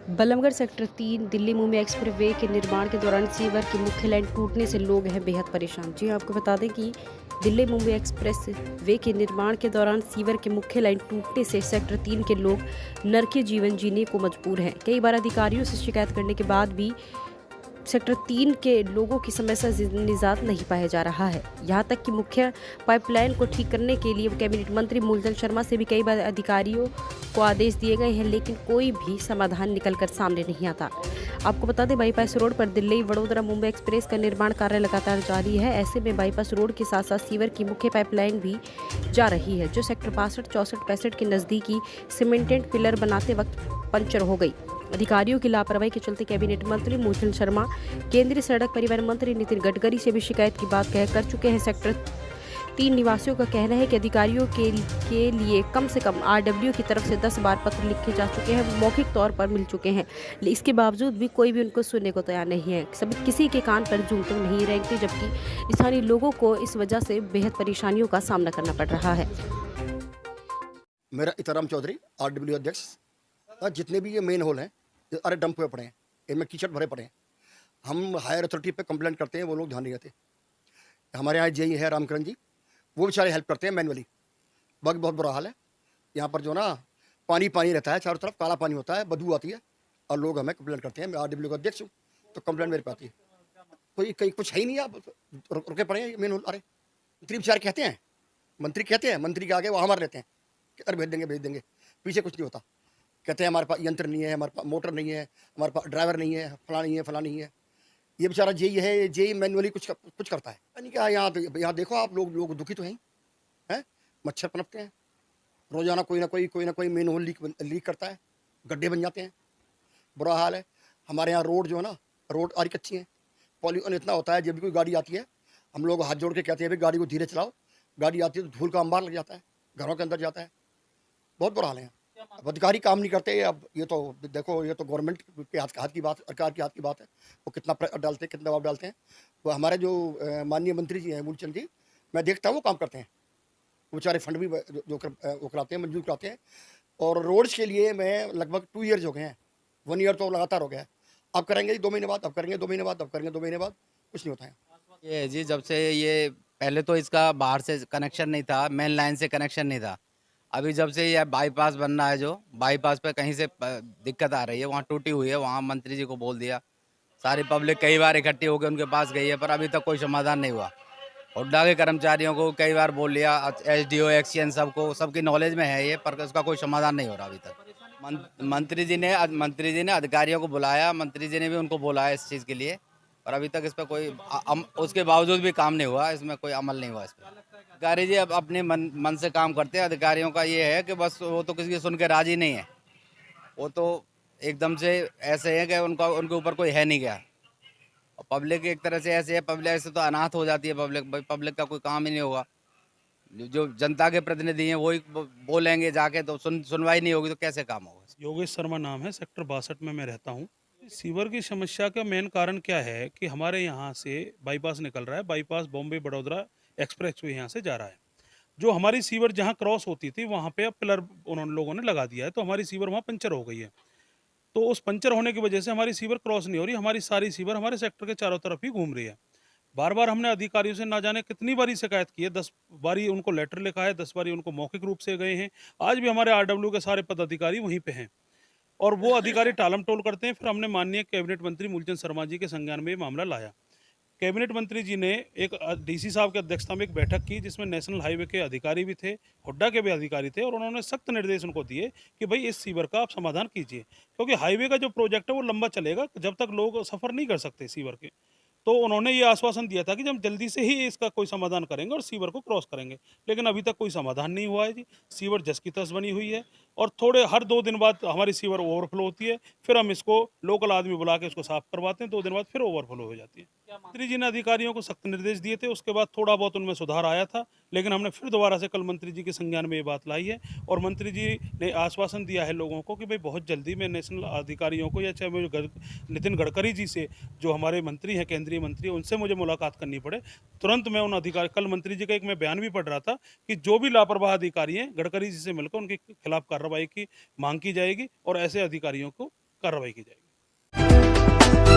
Ballabhgarh sector 3 Delhi Mumbai expressway के निर्माण के दौरान सीवर की मुख्य लाइन टूटने से लोग हैं बेहद परेशान। जी हाँ, आपको बता दें कि दिल्ली मुंबई एक्सप्रेस वे के निर्माण के दौरान सीवर के मुख्य लाइन टूटने से सेक्टर 3 के लोग नरकीय जीवन जीने को मजबूर हैं। कई बार अधिकारियों से शिकायत करने के बाद भी सेक्टर 3 के लोगों की समस्या से निजात नहीं पाया जा रहा है। यहाँ तक कि मुख्य पाइपलाइन को ठीक करने के लिए कैबिनेट मंत्री मूलचंद शर्मा से भी कई बार अधिकारियों को आदेश दिए गए हैं, लेकिन कोई भी समाधान निकलकर सामने नहीं आता। आपको बता दें, बाईपास रोड पर दिल्ली वडोदरा मुंबई एक्सप्रेस का निर्माण कार्य लगातार जारी है। ऐसे में बाईपास रोड के साथ साथ सीवर की मुख्य पाइपलाइन भी जा रही है, जो सेक्टर 65, 64, 65 के नज़दीकी सीमेंटेड पिलर बनाते वक्त पंचर हो गई। अधिकारियों की लापरवाही के चलते कैबिनेट मंत्री मूलचंद शर्मा केंद्रीय सड़क परिवहन मंत्री नितिन गडकरी से भी शिकायत की बात कर चुके हैं। सेक्टर 3 निवासियों का कहना है कि अधिकारियों के लिए कम से कम आरडब्ल्यू की तरफ से 10 बार पत्र लिखे जा चुके हैं, मौखिक तौर पर मिल चुके हैं। इसके बावजूद भी कोई भी उनको सुनने को तैयार नहीं है। सभी किसी के कान पर जूं तक नहीं रेंगते, जबकि स्थानीय लोगों को इस वजह से बेहद परेशानियों का सामना करना पड़ रहा है। मेरा इताराम चौधरी, आरडब्ल्यू अध्यक्ष। जितने भी ये मेन होल हैं, अरे डंप हुए पड़े हैं, इनमें कीचड़ भरे पड़े हैं। हम हायर अथॉरिटी पे कंप्लेंट करते हैं, वो लोग ध्यान नहीं देते। हमारे यहाँ जेई है रामकरण जी, वो बेचारे हेल्प करते हैं मैनुअली। बाकी बहुत बुरा हाल है यहाँ पर, जो ना पानी पानी रहता है, चारों तरफ काला पानी होता है, बदबू आती है और लोग हमें कंप्लेंट करते हैं। मैं आरडब्ल्यू का अध्यक्ष हूँ, तो कंप्लेंट मेरे पे आती है। कोई कहीं कुछ है ही नहीं, आप रुके पड़े हैं मेन होल। अरे मंत्री बेचारे कहते हैं, मंत्री के आगे वो हमारे लेते हैं कि अरे भेज देंगे, पीछे कुछ नहीं होता। कहते हैं हमारे पास यंत्र नहीं है, हमारे पास मोटर नहीं है, हमारे पास ड्राइवर नहीं है, फला नहीं है। ये बेचारा जेई है, जेई मैनुअली कुछ करता है। यानी क्या, यहाँ देखो आप, लोग दुखी तो हैं। मच्छर पनपते हैं रोजाना, कोई ना कोई मेन होल लीक करता है, गड्ढे बन जाते हैं, बुरा हाल है। हमारे यहाँ रोड जो है ना, रोड आरी कच्ची है, पॉल्यूशन इतना होता है। जब भी कोई गाड़ी आती है, हम लोग हाथ जोड़ के कहते हैं भाई गाड़ी को धीरे चलाओ। गाड़ी आती है तो धूल का अंबार लग जाता है, घरों के अंदर जाता है, बहुत बुरा हाल है। अब अधिकारी काम नहीं करते। अब ये तो देखो, ये तो गवर्नमेंट के हाथ की बात, सरकार के हाथ की बात है। वो कितना प्रेशर डालते हैं, कितना दबाव डालते हैं। वो हमारे जो माननीय मंत्री जी हैं मूलचंद जी, मैं देखता हूँ वो काम करते हैं। वो बेचारे फंड भी वो कराते हैं, मंजूर कराते हैं। और रोड्स के लिए मैं लगभग 2 ईयर्स हो गए हैं, 1 ईयर तो लगातार हो गया है। अब करेंगे 2 महीने बाद, अब करेंगे 2 महीने बाद, अब करेंगे 2 महीने बाद, कुछ नहीं होता है। ये जी, जब से ये पहले तो इसका बाहर से कनेक्शन नहीं था, मेन लाइन से कनेक्शन नहीं था। अभी जब से ये बाईपास बन रहा है, जो बाईपास पे कहीं से दिक्कत आ रही है, वहाँ टूटी हुई है, वहाँ मंत्री जी को बोल दिया। सारी पब्लिक कई बार इकट्ठी होकर उनके पास गई है, पर अभी तक कोई समाधान नहीं हुआ। हुड्डा के कर्मचारियों को कई बार बोल लिया, एसडीओ एक्सीएन सबको, सबकी नॉलेज में है ये, पर उसका कोई समाधान नहीं हो रहा अभी तक। मंत्री जी ने अधिकारियों को बुलाया, मंत्री जी ने भी उनको बोला है इस चीज़ के लिए, और अभी तक इस पर कोई उसके बावजूद भी काम नहीं हुआ, इसमें कोई अमल नहीं हुआ इस पर। अधिकारी जी अब अपने मन से काम करते हैं। अधिकारियों का ये है कि बस वो तो किसी की सुन के राजी नहीं है, वो तो एकदम से ऐसे है कि उनके ऊपर कोई है नहीं क्या। और पब्लिक एक तरह से ऐसे है, पब्लिक ऐसे तो अनाथ हो जाती है। पब्लिक का कोई काम ही नहीं होगा। जो जनता के प्रतिनिधि हैं वही बोलेंगे जाके, तो सुनवाई नहीं होगी तो कैसे काम होगा। योगेश शर्मा नाम है, सेक्टर 62 में मैं रहता हूँ। सीवर की समस्या का मेन कारण क्या है कि हमारे यहाँ से बाईपास निकल रहा है, bypass Bombay Baroda express way यहाँ से जा रहा है। जो हमारी सीवर जहाँ क्रॉस होती थी वहाँ पे अब पिलर उन्होंने लोगों ने लगा दिया है, तो हमारी सीवर वहाँ पंचर हो गई है। तो उस पंचर होने की वजह से हमारी सीवर क्रॉस नहीं हो रही, हमारी सारी सीवर हमारे सेक्टर के चारों तरफ ही घूम रही है। बार बार हमने अधिकारियों से ना जाने कितनी बारी शिकायत की है, 10 बारी उनको लेटर लिखा है, 10 बारी उनको मौखिक रूप से गए हैं। आज भी हमारे आरडब्ल्यू के सारे पदाधिकारी वहीं पे हैं और वो अधिकारी टालम-टोल करते हैं। फिर हमने माननीय कैबिनेट मंत्री मूलचंद शर्मा जी के संज्ञान में ये मामला लाया। कैबिनेट मंत्री जी ने एक डीसी साहब की अध्यक्षता में एक बैठक की, जिसमें नेशनल हाईवे के अधिकारी भी थे, हुड्डा के भी अधिकारी थे, और उन्होंने सख्त निर्देश उनको दिए कि भाई इस सीवर का आप समाधान कीजिए, क्योंकि हाईवे का जो प्रोजेक्ट है वो लंबा चलेगा जब तक लोग सफ़र नहीं कर सकते सीवर के। तो उन्होंने ये आश्वासन दिया था कि जब जल्दी से ही इसका कोई समाधान करेंगे और सीवर को क्रॉस करेंगे, लेकिन अभी तक कोई समाधान नहीं हुआ है जी। सीवर जस की तस बनी हुई है और थोड़े हर 2 दिन बाद हमारी सीवर ओवरफ्लो होती है, फिर हम इसको लोकल आदमी बुला के इसको साफ करवाते हैं, 2 दिन बाद फिर ओवरफ्लो हो जाती है। मंत्री जी ने अधिकारियों को सख्त निर्देश दिए थे, उसके बाद थोड़ा बहुत उनमें सुधार आया था, लेकिन हमने फिर दोबारा से कल मंत्री जी के संज्ञान में ये बात लाई है और मंत्री जी ने आश्वासन दिया है लोगों को कि भाई बहुत जल्दी मैं नेशनल अधिकारियों को, या चाहे मुझे नितिन गडकरी जी से, जो हमारे मंत्री हैं, केंद्रीय मंत्री, उनसे मुझे मुलाकात करनी पड़े, तुरंत मैं उन अधिकारी, कल मंत्री जी का एक मैं बयान भी पढ़ रहा था कि जो भी लापरवाह अधिकारी हैं, गडकरी जी से मिलकर उनके खिलाफ कार्रवाई की मांग की जाएगी और ऐसे अधिकारियों को कार्रवाई की जाएगी।